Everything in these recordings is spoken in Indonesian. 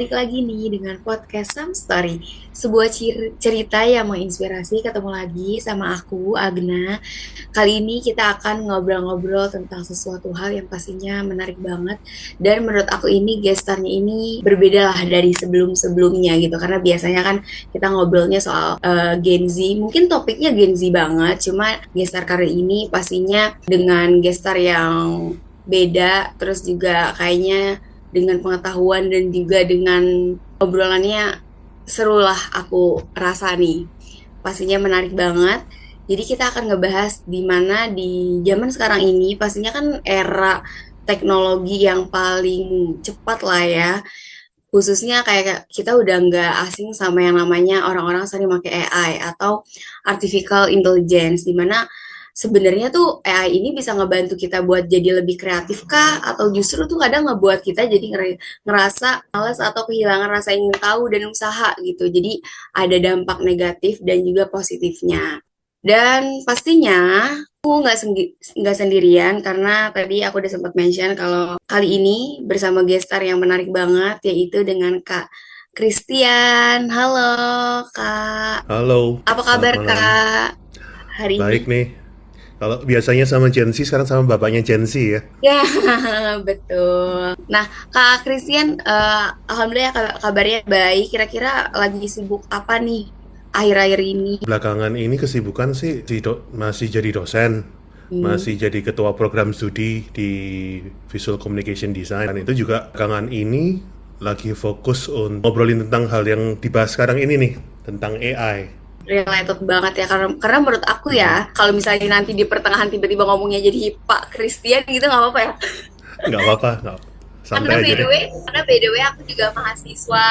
balik lagi nih dengan podcast Some Story. Sebuah cerita yang menginspirasi ketemu lagi sama aku, Agna. Kali ini kita akan ngobrol-ngobrol tentang sesuatu hal yang pastinya menarik banget. Dan menurut aku ini gestarnya ini berbeda lah dari sebelum-sebelumnya gitu. Karena biasanya kan kita ngobrolnya soal Gen Z. Mungkin topiknya Gen Z banget, cuma gestar kali ini pastinya dengan gestar yang beda. Terus juga kayaknya dengan pengetahuan dan juga dengan obrolannya seru lah aku rasa nih. Pastinya menarik banget. Jadi kita akan ngebahas di mana di zaman sekarang ini pastinya kan era teknologi yang paling cepat lah ya. Khususnya kayak kita udah nggak asing sama yang namanya orang-orang sering pakai AI atau artificial intelligence, di mana sebenarnya tuh AI ini bisa ngebantu kita buat jadi lebih kreatif kah? Atau justru tuh kadang ngebuat kita jadi ngerasa males atau kehilangan rasa ingin tahu dan usaha gitu. Jadi ada dampak negatif dan juga positifnya. Dan pastinya aku nggak sendirian karena tadi aku udah sempat mention kalau kali ini bersama gestar yang menarik banget yaitu dengan Kak Christian. Halo Kak, Halo, apa selamat kabar malam. Kak hari ini? Baik nih. Kalau biasanya sama Gen Z, sekarang sama bapaknya Gen Z ya. Ya, betul. Nah, Kak Christian, alhamdulillah kabarnya baik. Kira-kira lagi sibuk apa nih akhir-akhir ini? Belakangan ini kesibukan sih masih jadi dosen, Hmm. masih jadi ketua program studi di Visual Communication Design. Dan itu juga belakangan ini lagi fokus untuk ngobrolin tentang hal yang dibahas sekarang ini nih, tentang AI. Related banget ya karena menurut aku ya kalau misalnya nanti di pertengahan tiba-tiba ngomongnya jadi Pak Christian gitu nggak apa-apa ya. Nggak apa-apa, Karena santai by aja the deh. way, karena by the way aku juga mahasiswa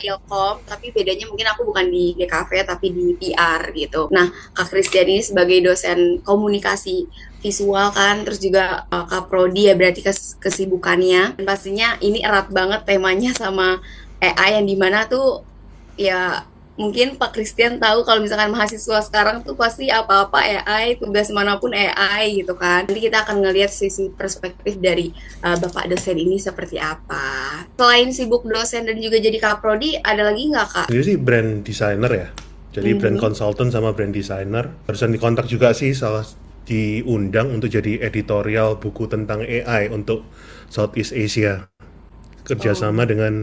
Ilkom, tapi bedanya mungkin aku bukan di GKV tapi di PR gitu. Nah, Kak Christian ini sebagai dosen komunikasi visual kan, terus juga Kak Prodi ya berarti kesibukannya. Dan pastinya ini erat banget temanya sama AI yang dimana tuh ya mungkin Pak Christian tahu kalau misalkan mahasiswa sekarang tuh pasti apa-apa AI, tugas manapun AI gitu kan. Nanti kita akan ngelihat sisi perspektif dari Bapak dosen ini seperti apa. Selain sibuk dosen dan juga jadi kaprodi, ada lagi nggak Kak? Sendiri sih brand designer ya. Jadi brand Mhm. consultant sama brand designer. Barusan dikontak juga sih salah diundang untuk jadi editorial buku tentang AI untuk Southeast Asia. Kerjasama Oh, dengan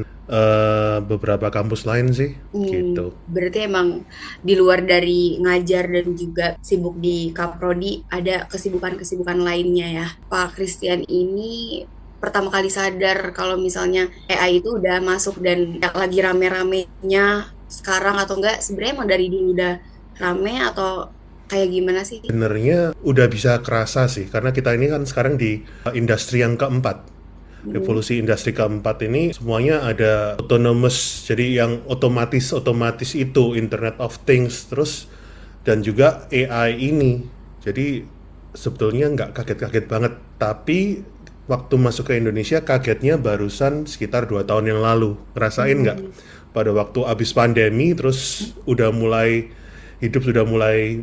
beberapa kampus lain sih, gitu. berarti emang di luar dari ngajar dan juga sibuk di kaprodi, ada kesibukan-kesibukan lainnya ya. Pak Christian ini pertama kali sadar kalau misalnya AI itu udah masuk dan lagi rame-ramenya sekarang atau enggak, sebenarnya emang dari dulu udah rame atau kayak gimana sih? Sebenarnya udah bisa kerasa sih, karena kita ini kan sekarang di industri yang keempat. Hmm. Revolusi industri keempat ini semuanya ada autonomous, jadi yang otomatis itu Internet of Things, terus dan juga AI ini. Jadi sebetulnya nggak kaget-kaget banget, tapi waktu masuk ke Indonesia kagetnya barusan sekitar 2 tahun yang lalu. Ngerasain nggak? Hmm. Pada waktu abis pandemi, terus udah mulai hidup sudah mulai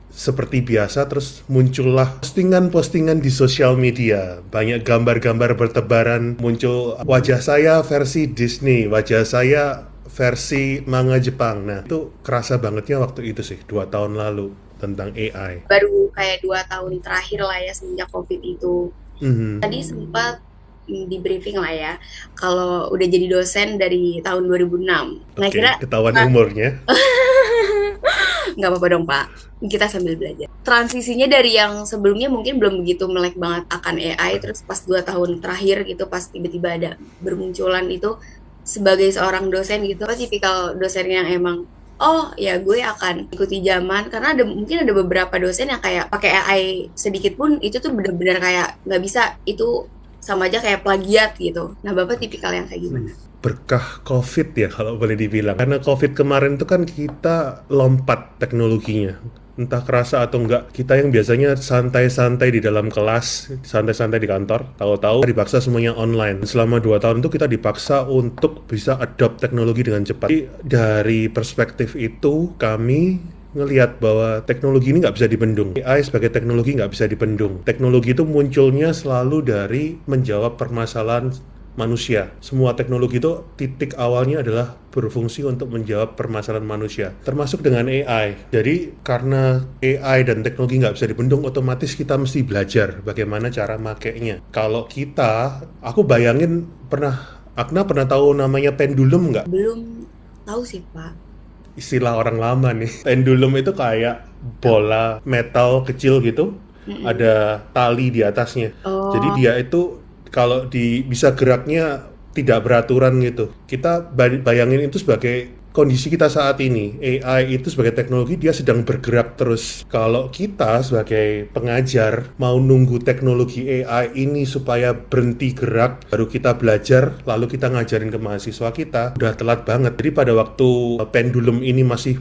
seperti biasa, terus muncullah postingan-postingan di sosial media, banyak gambar-gambar bertebaran, muncul wajah saya versi Disney, wajah saya versi manga Jepang. Nah, itu kerasa bangetnya waktu itu sih, 2 tahun lalu, tentang AI. Baru kayak 2 tahun terakhir lah ya semenjak COVID itu. Mhm. Tadi sempat di briefing lah ya, kalau udah jadi dosen dari tahun 2006. Nah, Oke, kira ketahuan umurnya. nggak apa-apa dong Pak, kita sambil belajar. Transisinya dari yang sebelumnya mungkin belum begitu melek banget akan AI, terus pas 2 tahun terakhir gitu, pas tiba-tiba ada bermunculan itu sebagai seorang dosen gitu, apa tipikal dosen yang emang oh ya gue akan ikuti zaman karena ada mungkin ada beberapa dosen yang kayak pakai AI sedikit pun itu tuh bener-bener kayak nggak bisa itu sama aja kayak plagiat gitu. Nah Bapak tipikal yang kayak gimana? Berkah COVID ya kalau boleh dibilang. Karena COVID kemarin itu kan kita lompat teknologinya. Entah kerasa atau enggak, kita yang biasanya santai-santai di dalam kelas, santai-santai di kantor, tahu-tahu dipaksa semuanya online. Selama 2 tahun itu kita dipaksa untuk bisa adopt teknologi dengan cepat. Jadi, dari perspektif itu, kami ngelihat bahwa teknologi ini nggak bisa dibendung. AI sebagai teknologi nggak bisa dibendung. Teknologi itu munculnya selalu dari menjawab permasalahan manusia. Semua teknologi itu titik awalnya adalah berfungsi untuk menjawab permasalahan manusia, termasuk dengan AI. Jadi karena AI dan teknologi nggak bisa dibendung, otomatis kita mesti belajar bagaimana cara makainya. Kalau kita, aku bayangin Agna pernah tahu namanya pendulum nggak? Belum tahu sih, Pak. Istilah orang lama nih. Pendulum itu kayak bola metal kecil gitu, Mm-mm. ada tali di atasnya. Jadi Oh, dia itu kalau bisa geraknya tidak beraturan gitu. Kita bayangin itu sebagai kondisi kita saat ini. AI itu sebagai teknologi dia sedang bergerak terus. Kalau kita sebagai pengajar mau nunggu teknologi AI ini supaya berhenti gerak, baru kita belajar, lalu kita ngajarin ke mahasiswa kita, udah telat banget. Jadi pada waktu pendulum ini masih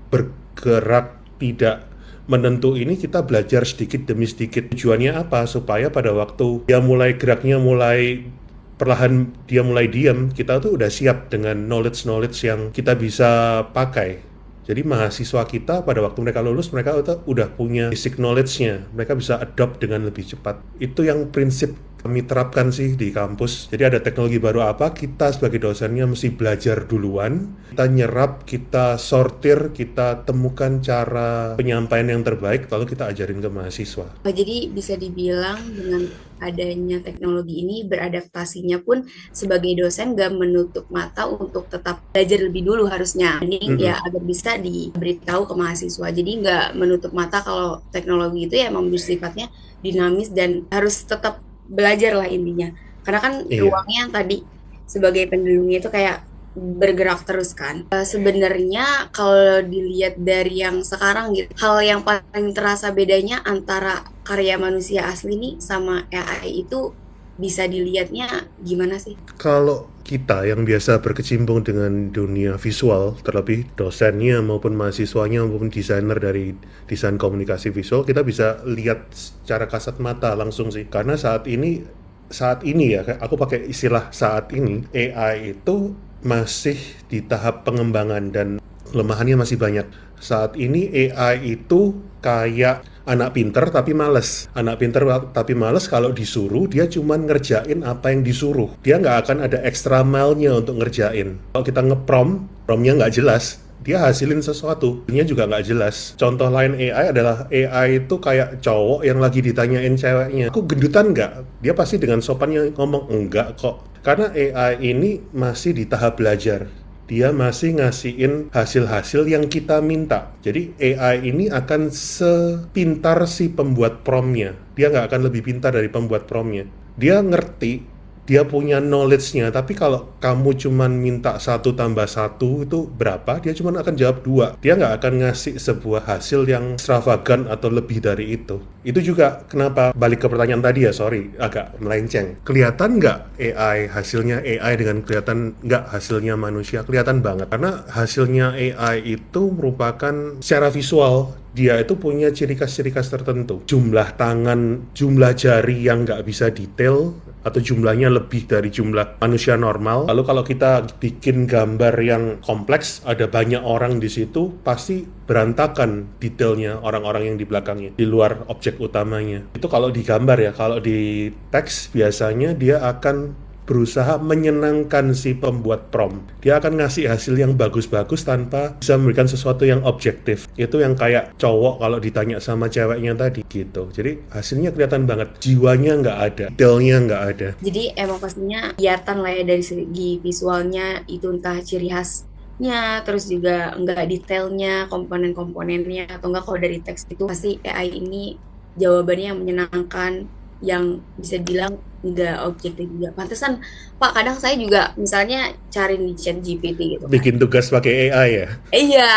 bergerak tidak menentu ini, kita belajar sedikit demi sedikit. Tujuannya apa? Supaya pada waktu dia mulai geraknya mulai perlahan dia mulai diam, kita tuh udah siap dengan knowledge yang kita bisa pakai. Jadi mahasiswa kita pada waktu mereka lulus, mereka udah punya basic knowledge-nya. Mereka bisa adopt dengan lebih cepat. Itu yang prinsip kami terapkan sih di kampus. Jadi ada teknologi baru apa, kita sebagai dosennya mesti belajar duluan. Kita nyerap, kita sortir, kita temukan cara penyampaian yang terbaik, lalu kita ajarin ke mahasiswa. jadi bisa dibilang dengan adanya teknologi ini beradaptasinya pun sebagai dosen gak menutup mata untuk tetap belajar lebih dulu harusnya. Ini ya Mm-mm. agar bisa diberitahu ke mahasiswa. Jadi nggak menutup mata kalau teknologi itu ya emang bersifatnya dinamis dan harus tetap belajar lah intinya. Karena kan Iya. ruangnya yang tadi sebagai pendulumnya itu kayak bergerak terus kan. Sebenarnya kalau dilihat dari yang sekarang gitu, hal yang paling terasa bedanya antara karya manusia asli nih sama AI itu bisa dilihatnya gimana sih? Kalau kita yang biasa berkecimpung dengan dunia visual, terlebih dosennya maupun mahasiswanya maupun desainer dari desain komunikasi visual, kita bisa lihat secara kasat mata langsung sih. Karena saat ini ya, aku pakai istilah saat ini, AI itu masih di tahap pengembangan dan kelemahannya masih banyak. Saat ini AI itu kayak anak pinter tapi males. Anak pinter tapi males, kalau disuruh dia cuman ngerjain apa yang disuruh. Dia nggak akan ada extra mile-nya untuk ngerjain. Kalau kita promnya nggak jelas, dia hasilin sesuatu, dia juga nggak jelas. Contoh lain AI adalah AI itu kayak cowok yang lagi ditanyain ceweknya, aku gendutan nggak? Dia pasti dengan sopannya ngomong enggak kok. Karena AI ini masih di tahap belajar. Dia masih ngasihin hasil-hasil yang kita minta. Jadi AI ini akan sepintar si pembuat promnya. Dia nggak akan lebih pintar dari pembuat promnya. Dia ngerti, dia punya knowledge-nya, tapi kalau kamu cuman minta 1+1 itu berapa, dia cuman akan jawab 2. Dia nggak akan ngasih sebuah hasil yang extravagant atau lebih dari itu. Itu juga kenapa, balik ke pertanyaan tadi ya, sorry, agak melenceng. Kelihatan nggak AI hasilnya AI dengan kelihatan nggak hasilnya manusia? Kelihatan banget. Karena hasilnya AI itu merupakan secara visual, dia itu punya ciri khas-ciri khas tertentu. Jumlah tangan, jumlah jari yang nggak bisa detail, atau jumlahnya lebih dari jumlah manusia normal. Lalu kalau kita bikin gambar yang kompleks, ada banyak orang di situ, pasti berantakan detailnya orang-orang yang di belakangnya, di luar objek utamanya. Itu kalau di gambar ya. Kalau di teks biasanya dia akan berusaha menyenangkan si pembuat prompt. Dia akan ngasih hasil yang bagus-bagus tanpa bisa memberikan sesuatu yang objektif. Itu yang kayak cowok kalau ditanya sama ceweknya tadi gitu. Jadi hasilnya kelihatan banget. Jiwanya nggak ada, detailnya nggak ada. Jadi emang pastinya kelihatan lah ya dari segi visualnya itu entah ciri khasnya, terus juga enggak detailnya, komponen-komponennya, atau enggak kalau dari teks itu pasti AI ini jawabannya yang menyenangkan, yang bisa bilang enggak objektif juga. Pantesan Pak, kadang saya juga misalnya cari di chat GPT gitu kan. Bikin tugas pakai AI ya. Iya,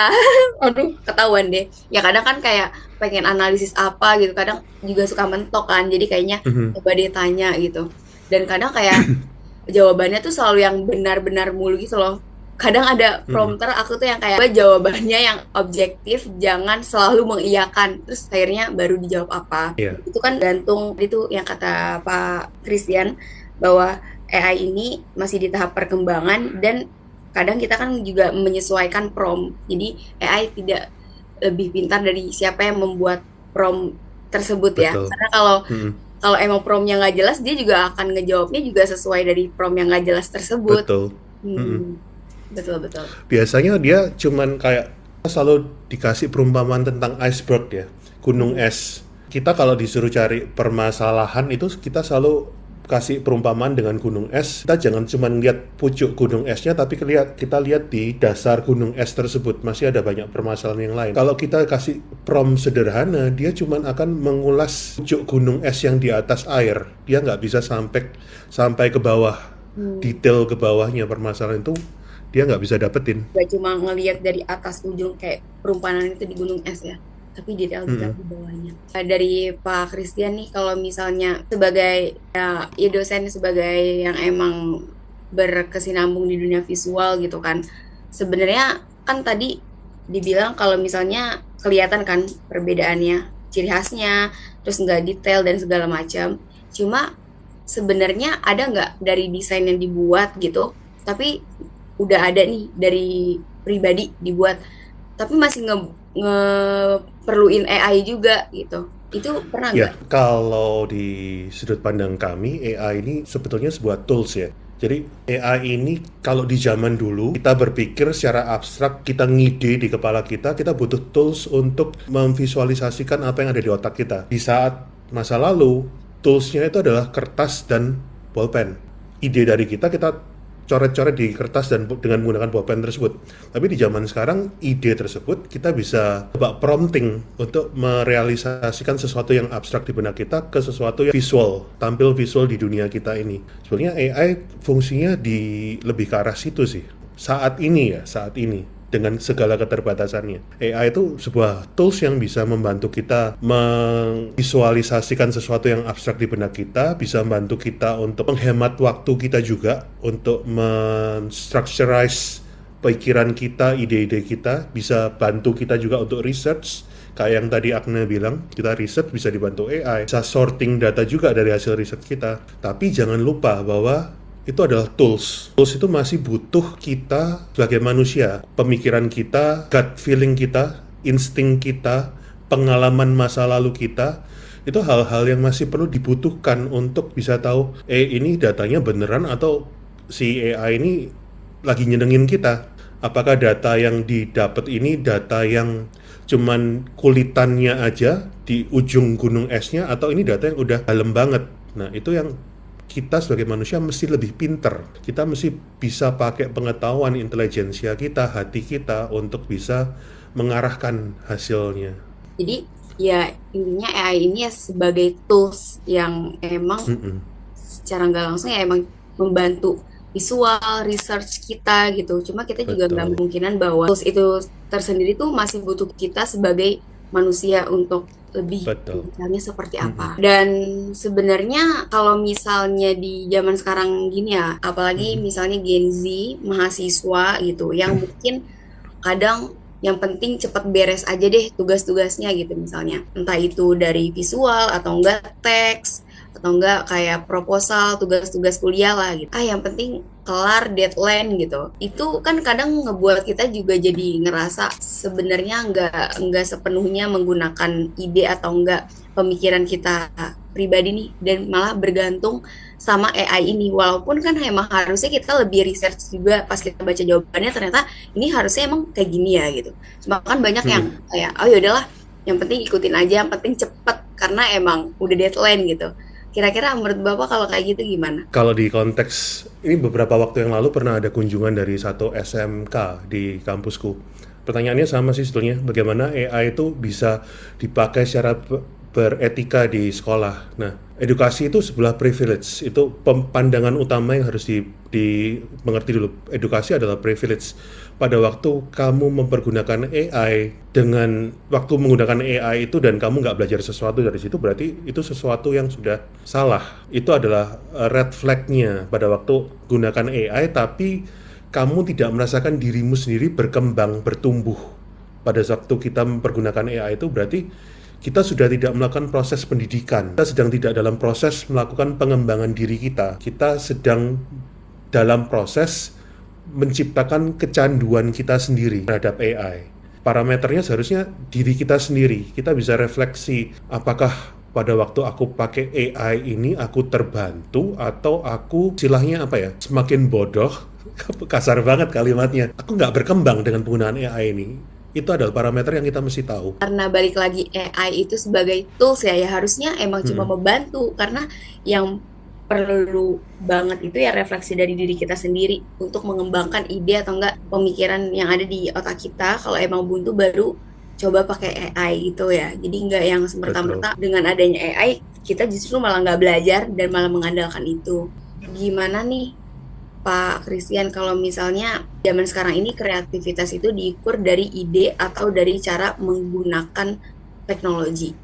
aduh ketahuan deh. Ya kadang kan kayak pengen analisis apa gitu, kadang juga suka mentok kan. Jadi kayaknya coba dia tanya gitu. Dan kadang kayak jawabannya tuh selalu yang benar-benar mulu gitu loh. Kadang ada prompter aku tuh yang kayak jawabannya yang objektif, jangan selalu mengiyakan. Terus akhirnya baru dijawab apa. Iya, Itu kan gantung itu yang kata Pak Christian bahwa AI ini masih di tahap perkembangan dan kadang kita kan juga menyesuaikan prompt. Jadi AI tidak lebih pintar dari siapa yang membuat prompt tersebut ya. betul. Karena kalau kalau emang promnya nggak jelas, dia juga akan ngejawabnya juga sesuai dari prom yang nggak jelas tersebut. Betul. Mm-mm. Betul betul. Biasanya dia cuman kayak selalu dikasih perumpamaan tentang iceberg ya, gunung Mm. es. Kita kalau disuruh cari permasalahan itu kita selalu kasih perumpamaan dengan gunung es. Kita jangan cuma lihat pucuk gunung esnya, tapi kita lihat di dasar gunung es tersebut masih ada banyak permasalahan yang lain. Kalau kita kasih prompt sederhana, dia cuma akan mengulas pucuk gunung es yang di atas air. Dia nggak bisa sampai ke bawah, Hmm. detail ke bawahnya permasalahan itu dia nggak bisa dapetin. Gak cuma ngelihat dari atas ujung kayak perumpamaan itu di gunung es ya, tapi detail-detail Mm-mm. di bawahnya. Dari Pak Christian nih, kalau misalnya sebagai ya dosen sebagai yang emang berkesinambung di dunia visual gitu kan, sebenarnya kan tadi dibilang kalau misalnya kelihatan kan perbedaannya, ciri khasnya, terus nggak detail dan segala macam. Cuma sebenarnya ada nggak dari desain yang dibuat gitu, tapi udah ada nih dari pribadi dibuat, tapi masih nge perluin AI juga gitu. Itu pernah Ya, nggak? kalau di sudut pandang kami, AI ini sebetulnya sebuah tools ya. Jadi AI ini kalau di zaman dulu kita berpikir secara abstrak, kita ngide di kepala kita butuh tools untuk memvisualisasikan apa yang ada di otak kita. Di saat masa lalu, toolsnya itu adalah kertas dan bolpen. Ide dari kita coret-coret di kertas dan dengan menggunakan bolpen tersebut. Tapi di zaman sekarang ide tersebut kita bisa coba prompting untuk merealisasikan sesuatu yang abstrak di benak kita ke sesuatu yang visual, tampil visual di dunia kita ini. Sebenarnya AI fungsinya lebih ke arah situ sih. Saat ini dengan segala keterbatasannya. AI itu sebuah tools yang bisa membantu kita memvisualisasikan sesuatu yang abstrak di benak kita, bisa membantu kita untuk menghemat waktu kita juga, untuk menstructurize pikiran kita, ide-ide kita, bisa bantu kita juga untuk research. Kayak yang tadi Agna bilang, kita research bisa dibantu AI, bisa sorting data juga dari hasil riset kita. Tapi jangan lupa bahwa itu adalah tools. Tools itu masih butuh kita sebagai manusia. Pemikiran kita, gut feeling kita, insting kita, pengalaman masa lalu kita, itu hal-hal yang masih perlu dibutuhkan untuk bisa tahu, ini datanya beneran atau si AI ini lagi nyenengin kita. Apakah data yang didapat ini data yang cuman kulitannya aja di ujung gunung esnya, atau ini data yang udah dalam banget. Nah, itu yang kita sebagai manusia mesti lebih pinter. Kita mesti bisa pakai pengetahuan intelijensia kita, hati kita untuk bisa mengarahkan hasilnya. Jadi ya intinya AI ini ya sebagai tools yang emang Mm-mm. secara nggak langsung ya emang membantu visual research kita gitu. Cuma kita juga nggak Betul, mungkinan bahwa tools itu tersendiri tuh masih butuh kita sebagai manusia untuk lebih betul. detailnya seperti Mm-mm. apa. Dan sebenarnya kalau misalnya di zaman sekarang gini ya, apalagi Mm-mm. misalnya Gen Z mahasiswa gitu, yang mungkin kadang yang penting cepat beres aja deh tugas-tugasnya gitu misalnya. Entah itu dari visual atau enggak teks atau enggak kayak proposal, tugas-tugas kuliah lah gitu. Yang penting kelar deadline gitu. Itu kan kadang ngebuat kita juga jadi ngerasa sebenarnya enggak sepenuhnya menggunakan ide atau enggak pemikiran kita pribadi nih, dan malah bergantung sama AI ini. Walaupun kan emang harusnya kita lebih research juga pas kita baca jawabannya, ternyata ini harusnya emang kayak gini ya gitu. Cuma kan banyak yang Mm-mm. kayak oh yaudahlah, yang penting ikutin aja, yang penting cepet karena emang udah deadline gitu. Kira-kira menurut Bapak kalau kayak gitu gimana? Kalau di konteks ini beberapa waktu yang lalu pernah ada kunjungan dari satu SMK di kampusku. Pertanyaannya sama sih sebetulnya, bagaimana AI itu bisa dipakai secara beretika di sekolah. Nah, edukasi itu sebuah privilege, itu pandangan utama yang harus dimengerti dulu. Edukasi adalah privilege. Pada waktu kamu mempergunakan AI dengan waktu menggunakan AI itu dan kamu nggak belajar sesuatu dari situ, berarti itu sesuatu yang sudah salah. Itu adalah red flag-nya pada waktu gunakan AI, tapi kamu tidak merasakan dirimu sendiri berkembang, bertumbuh. Pada waktu kita mempergunakan AI itu berarti kita sudah tidak melakukan proses pendidikan. Kita sedang tidak dalam proses melakukan pengembangan diri kita. Kita sedang dalam proses menciptakan kecanduan kita sendiri terhadap AI. Parameternya seharusnya diri kita sendiri. Kita bisa refleksi apakah pada waktu aku pakai AI ini aku terbantu atau aku istilahnya apa ya, semakin bodoh, kasar banget kalimatnya. Aku nggak berkembang dengan penggunaan AI ini. Itu adalah parameter yang kita mesti tahu. Karena balik lagi AI itu sebagai tools ya harusnya emang cuma Mm-mm. membantu karena yang perlu banget itu ya refleksi dari diri kita sendiri untuk mengembangkan ide atau enggak pemikiran yang ada di otak kita. Kalau emang buntu baru coba pakai AI gitu ya. Jadi enggak yang Betul. semerta-merta dengan adanya AI kita justru malah nggak belajar dan malah mengandalkan itu. Gimana nih Pak Christian, kalau misalnya zaman sekarang ini kreativitas itu diukur dari ide atau dari cara menggunakan teknologi.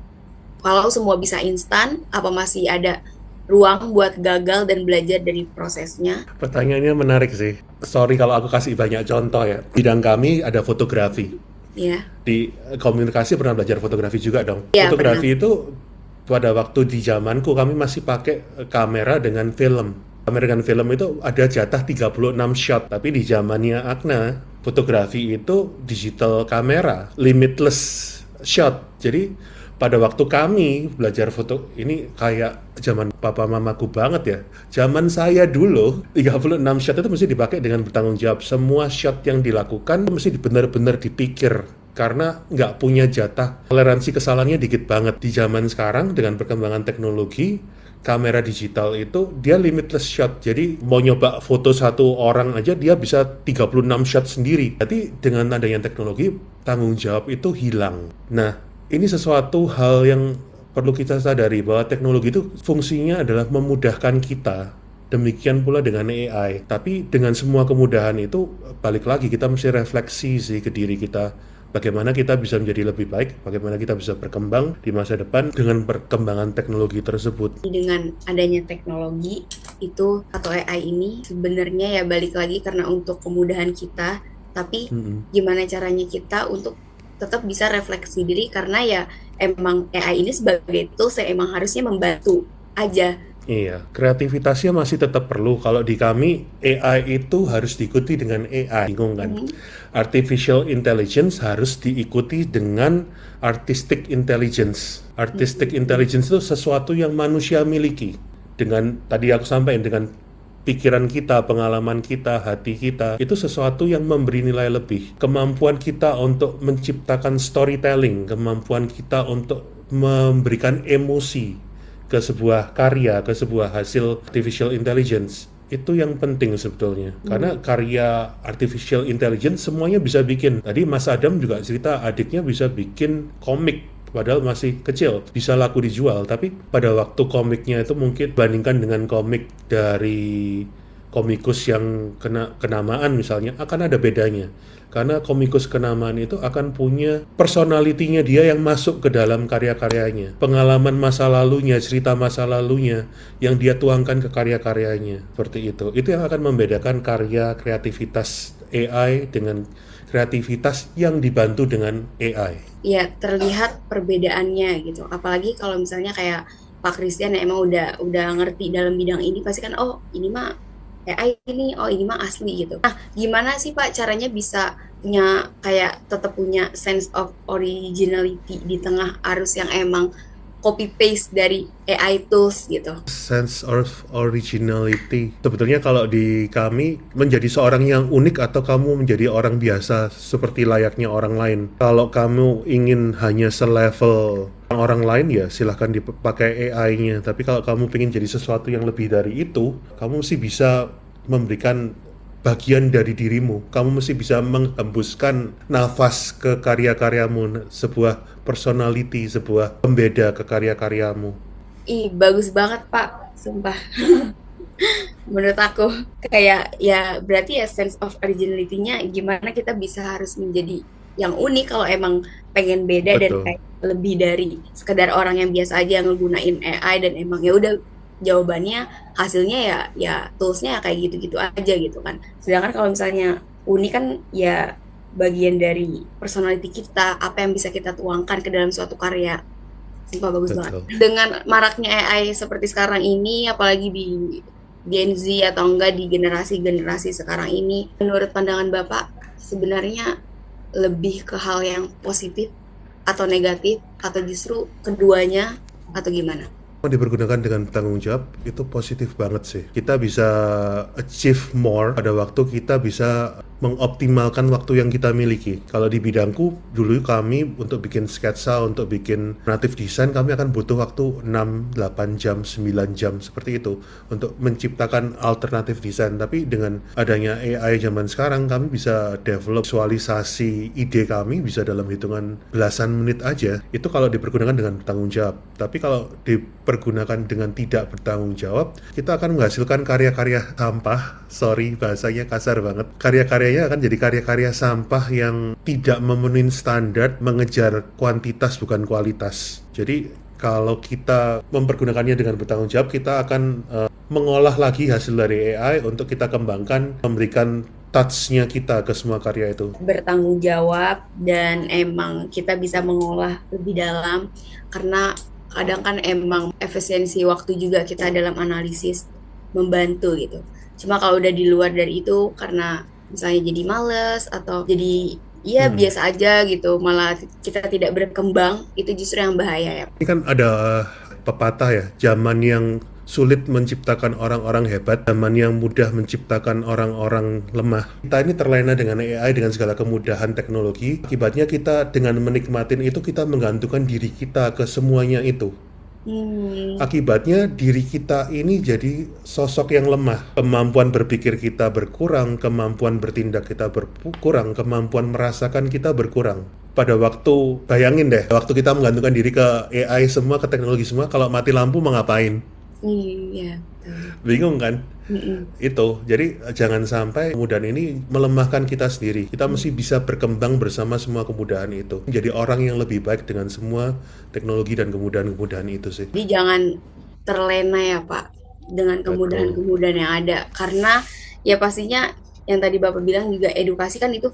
Kalau semua bisa instan, apa masih ada ruang buat gagal dan belajar dari prosesnya? Pertanyaannya menarik sih. Sorry kalau aku kasih banyak contoh ya. Bidang kami ada fotografi. Ya, Di komunikasi pernah belajar fotografi juga dong. ya pernah. Fotografi itu pada waktu di zamanku kami masih pakai kamera dengan film. Kamera dengan film itu ada jatah 36 shot. Tapi di zamannya Agna, fotografi itu digital kamera, limitless shot. Jadi pada waktu kami belajar foto ini kayak zaman papa mamaku banget ya. Zaman saya dulu 36 shot itu mesti dipakai dengan bertanggung jawab. Semua shot yang dilakukan mesti benar-benar dipikir karena nggak punya jatah. Toleransi kesalahannya dikit banget. Di zaman sekarang dengan perkembangan teknologi, kamera digital itu dia limitless shot. Jadi mau nyoba foto satu orang aja dia bisa 36 shot sendiri. Jadi dengan adanya teknologi, tanggung jawab itu hilang. Nah, ini sesuatu hal yang perlu kita sadari bahwa teknologi itu fungsinya adalah memudahkan kita. Demikian pula dengan AI. Tapi dengan semua kemudahan itu, balik lagi kita mesti refleksi sih ke diri kita. Bagaimana kita bisa menjadi lebih baik, bagaimana kita bisa berkembang di masa depan dengan perkembangan teknologi tersebut. Dengan adanya teknologi itu atau AI ini sebenarnya ya balik lagi karena untuk kemudahan kita, tapi Mm-mm. gimana caranya kita untuk tetap bisa refleksi diri karena ya emang AI ini sebagai tools yang emang harusnya membantu aja. Iya, kreativitasnya masih tetap perlu. Kalau di kami, AI itu harus diikuti dengan AI. Bingung kan? Mhm. Artificial intelligence harus diikuti dengan artistic intelligence. Artistic Mhm. intelligence itu sesuatu yang manusia miliki. Dengan, tadi aku sampaikan, dengan pikiran kita, pengalaman kita, hati kita, itu sesuatu yang memberi nilai lebih. Kemampuan kita untuk menciptakan storytelling, kemampuan kita untuk memberikan emosi ke sebuah karya, ke sebuah hasil artificial intelligence, itu yang penting sebetulnya. Karena karya artificial intelligence semuanya bisa bikin. Tadi Mas Adam juga cerita adiknya bisa bikin komik, padahal masih kecil, bisa laku dijual. Tapi pada waktu komiknya itu mungkin bandingkan dengan komik dari komikus yang kena kenamaan misalnya, akan ada bedanya. Karena komikus kenamaan itu akan punya personalitinya dia yang masuk ke dalam karya-karyanya. Pengalaman masa lalunya, cerita masa lalunya yang dia tuangkan ke karya-karyanya. Seperti itu. Itu yang akan membedakan karya kreativitas AI dengan kreativitas yang dibantu dengan AI. Ya terlihat perbedaannya gitu. Apalagi kalau misalnya kayak Pak Christian yang emang udah ngerti dalam bidang ini pasti kan oh ini mah AI ini, oh ini mah asli gitu. Nah, gimana sih Pak caranya bisa punya kayak tetap punya sense of originality di tengah arus yang emang copy paste dari AI tools gitu? Sense of originality. Sebetulnya kalau di kami menjadi seorang yang unik atau kamu menjadi orang biasa seperti layaknya orang lain. Kalau kamu ingin hanya selevel orang lain ya silahkan dipakai AI-nya. Tapi kalau kamu ingin jadi sesuatu yang lebih dari itu, kamu mesti bisa memberikan bagian dari dirimu. Kamu mesti bisa menghembuskan nafas ke karya-karyamu, sebuah personality, sebuah pembeda ke karya-karyamu. Ih, bagus banget Pak, sumpah. Menurut aku kayak ya berarti ya sense of originality-nya gimana kita bisa harus menjadi yang unik kalau emang pengen beda dan Betul, kayak lebih dari sekedar orang yang biasa aja ngegunain AI dan emang ya udah jawabannya hasilnya ya ya toolsnya ya kayak gitu-gitu aja gitu kan. Sedangkan kalau misalnya unik kan ya bagian dari personality kita, apa yang bisa kita tuangkan ke dalam suatu karya. Sumpah bagus banget. betul. Dengan maraknya AI seperti sekarang ini, apalagi di Gen Z atau enggak di generasi-generasi sekarang ini, menurut pandangan Bapak, sebenarnya lebih ke hal yang positif atau negatif, atau justru keduanya atau gimana? Dipergunakan dengan tanggung jawab itu positif banget sih. Kita bisa achieve more pada waktu kita bisa mengoptimalkan waktu yang kita miliki. Kalau di bidangku, dulu kami untuk bikin sketsa, untuk bikin native design, kami akan butuh waktu 6, 8 jam, 9 jam, seperti itu, untuk menciptakan alternative design. Tapi dengan adanya AI zaman sekarang, kami bisa develop visualisasi ide kami, bisa dalam hitungan belasan menit aja. Itu kalau dipergunakan dengan tanggung jawab. Tapi kalau dipergunakan dengan tidak bertanggung jawab, kita akan menghasilkan karya-karya sampah. Sorry, bahasanya kasar banget. Karya-karyanya akan jadi karya-karya sampah yang tidak memenuhi standar, mengejar kuantitas bukan kualitas. Jadi kalau kita mempergunakannya dengan bertanggung jawab, kita akan mengolah lagi hasil dari AI untuk kita kembangkan, memberikan touch-nya kita ke semua karya itu. Bertanggung jawab dan emang kita bisa mengolah lebih dalam, karena kadang kan emang efisiensi waktu juga kita dalam analisis membantu gitu. Cuma kalau udah di luar dari itu, karena misalnya jadi males atau jadi ya Hmm. biasa aja gitu, malah kita tidak berkembang, itu justru yang bahaya ya. Ini kan ada pepatah ya, zaman yang sulit menciptakan orang-orang hebat, zaman yang mudah menciptakan orang-orang lemah. Kita ini terlena dengan AI, dengan segala kemudahan teknologi. Akibatnya kita dengan menikmatin itu, kita menggantungkan diri kita ke semuanya itu. Hmm, Akibatnya diri kita ini jadi sosok yang lemah. Kemampuan berpikir kita berkurang, kemampuan bertindak kita berkurang, kemampuan merasakan kita berkurang. Pada waktu, bayangin deh, waktu kita menggantungkan diri ke AI semua, ke teknologi semua, kalau mati lampu mau ngapain? iya, betul. Bingung kan? Mm-mm. Itu, jadi jangan sampai kemudahan ini melemahkan kita sendiri. Kita mesti bisa berkembang bersama semua kemudahan itu. Menjadi orang yang lebih baik dengan semua teknologi dan kemudahan-kemudahan itu sih. Jadi jangan terlena ya Pak dengan Betul. kemudahan-kemudahan yang ada, karena ya pastinya yang tadi Bapak bilang juga, edukasi kan itu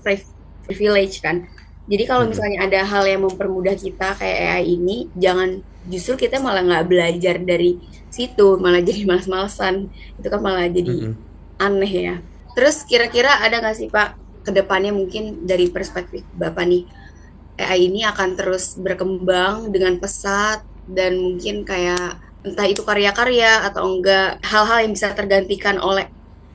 privilege kan. Jadi kalau Mm-mm. misalnya ada hal yang mempermudah kita kayak AI ini, jangan justru kita malah nggak belajar dari situ, malah jadi malas-malasan. Itu kan malah jadi Mm-mm. aneh ya. Terus kira-kira ada nggak sih Pak kedepannya, mungkin dari perspektif Bapak nih, AI ini akan terus berkembang dengan pesat dan mungkin kayak entah itu karya-karya atau enggak hal-hal yang bisa tergantikan oleh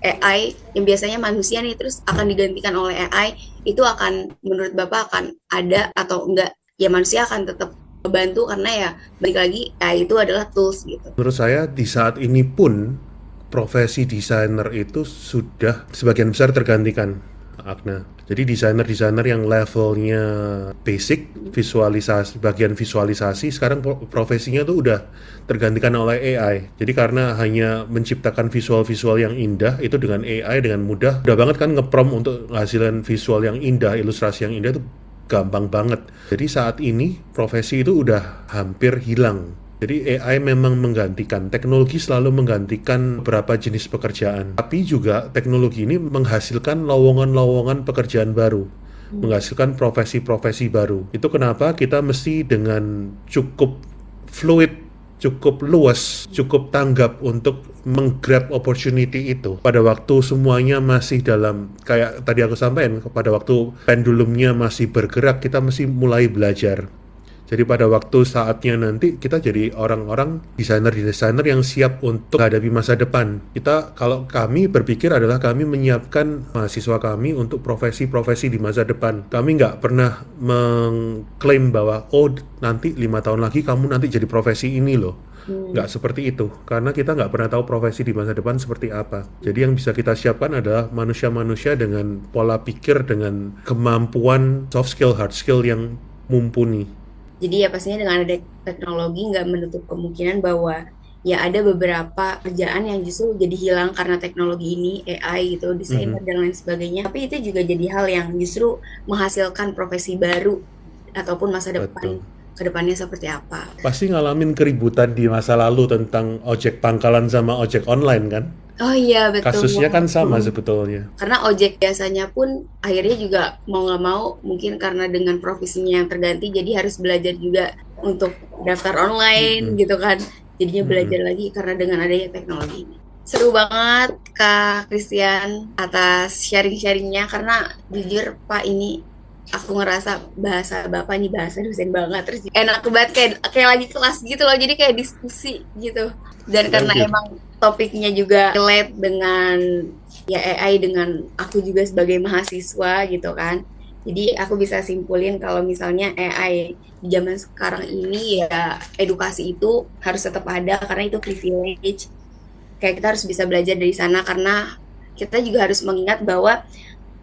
AI, yang biasanya manusia nih terus akan digantikan oleh AI, itu akan menurut Bapak akan ada atau enggak? Ya manusia akan tetap membantu, karena ya balik lagi AI itu adalah tools gitu. Menurut saya di saat ini pun profesi desainer itu sudah sebagian besar tergantikan, Agna. Jadi desainer-desainer yang levelnya basic, visualisasi, bagian visualisasi, sekarang profesinya tuh udah tergantikan oleh AI. Jadi karena hanya menciptakan visual-visual yang indah, itu dengan AI dengan mudah, udah banget kan ngeprompt untuk menghasilkan visual yang indah, ilustrasi yang indah itu gampang banget. Jadi saat ini profesi itu udah hampir hilang. Jadi AI memang menggantikan, teknologi selalu menggantikan beberapa jenis pekerjaan. Tapi juga teknologi ini menghasilkan lowongan-lowongan pekerjaan baru, menghasilkan profesi-profesi baru. Itu kenapa kita mesti dengan cukup fluid, cukup luas, cukup tanggap untuk menggrab opportunity itu. Pada waktu semuanya masih dalam, kayak tadi aku sampaikan, pada waktu pendulumnya masih bergerak, kita mesti mulai belajar. Jadi pada waktu saatnya nanti kita jadi orang-orang desainer-desainer yang siap untuk menghadapi masa depan. Kita, kalau kami berpikir adalah kami menyiapkan mahasiswa kami untuk profesi-profesi di masa depan. Kami nggak pernah mengklaim bahwa oh nanti 5 tahun lagi kamu nanti jadi profesi ini loh. Hmm. Nggak seperti itu, karena kita nggak pernah tahu profesi di masa depan seperti apa. Jadi yang bisa kita siapkan adalah manusia-manusia dengan pola pikir, dengan kemampuan soft skill, hard skill yang mumpuni. Jadi ya pastinya dengan ada teknologi nggak menutup kemungkinan bahwa ya ada beberapa kerjaan yang justru jadi hilang karena teknologi ini, AI gitu, Mhm. desainer dan lain sebagainya. Tapi itu juga jadi hal yang justru menghasilkan profesi baru ataupun masa Betul. depan ke depannya seperti apa. Pasti ngalamin keributan di masa lalu tentang ojek pangkalan sama ojek online kan? Oh iya betul. Kasusnya kan sama Mm. sebetulnya. Karena ojek biasanya pun akhirnya juga mau nggak mau, mungkin karena dengan profesinya yang terganti, jadi harus belajar juga untuk daftar online Mhm. gitu kan. Jadinya Mhm. belajar lagi karena dengan adanya teknologi ini. Seru banget Kak Christian atas sharing-sharingnya, karena jujur Pak ini aku ngerasa bahasa bapak nih bahasa dosen banget, terus enak banget kayak kayak lagi kelas gitu loh, jadi kayak diskusi gitu. Dan karena Thank you. emang topiknya juga relate dengan ya AI, dengan aku juga sebagai mahasiswa gitu kan, jadi aku bisa simpulin kalau misalnya AI di zaman sekarang ini ya edukasi itu harus tetap ada karena itu privilege, kayak kita harus bisa belajar dari sana, karena kita juga harus mengingat bahwa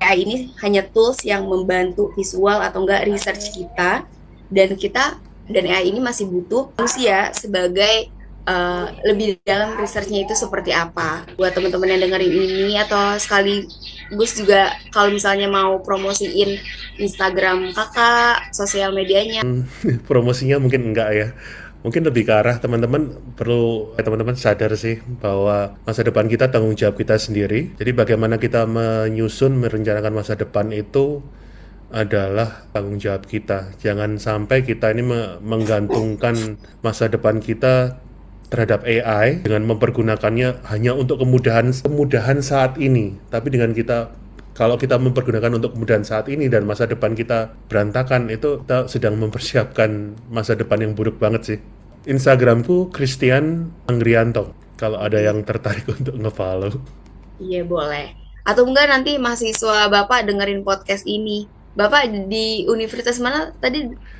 AI ini hanya tools yang membantu visual atau enggak research kita, dan AI ini masih butuh manusia sebagai lebih dalam researchnya itu seperti apa. Buat teman-teman yang dengerin ini atau sekaligus juga kalau misalnya mau promosiin Instagram kakak, sosial medianya. Promosinya mungkin enggak ya. Mungkin lebih ke arah teman-teman sadar sih bahwa masa depan kita tanggung jawab kita sendiri. Jadi bagaimana kita merencanakan masa depan itu adalah tanggung jawab kita. Jangan sampai kita ini menggantungkan masa depan kita terhadap AI dengan mempergunakannya hanya untuk kemudahan saat ini. Tapi kalau kita mempergunakan untuk kemudahan saat ini dan masa depan kita berantakan, itu kita sedang mempersiapkan masa depan yang buruk banget sih. Instagramku Christian Anggrianto. Kalau ada yang tertarik untuk nge-follow. Iya boleh. Atau enggak nanti mahasiswa Bapak dengerin podcast ini. Bapak di universitas mana tadi?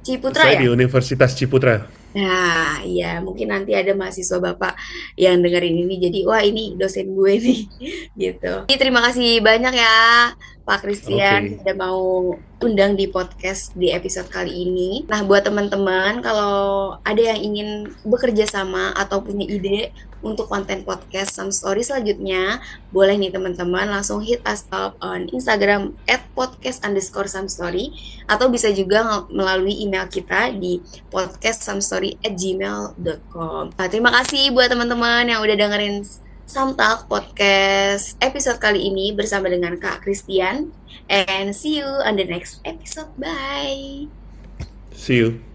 Ciputra Saya ya? di Universitas Ciputra. Nah, iya, mungkin nanti ada mahasiswa Bapak yang dengerin ini, jadi wah ini dosen gue nih, gitu. Jadi, terima kasih banyak ya, Pak Christian, Oke. udah mau undang di podcast di episode kali ini. Nah, buat teman-teman, kalau ada yang ingin bekerja sama atau punya ide untuk konten podcast Some Story selanjutnya, boleh nih teman-teman langsung hit us up on Instagram @podcast_somestory, atau bisa juga melalui email kita di podcastsomestory@gmail.com. Nah, terima kasih buat teman-teman yang udah dengerin Samtalk podcast episode kali ini bersama dengan Kak Christian. And see you on the next episode. Bye! See you.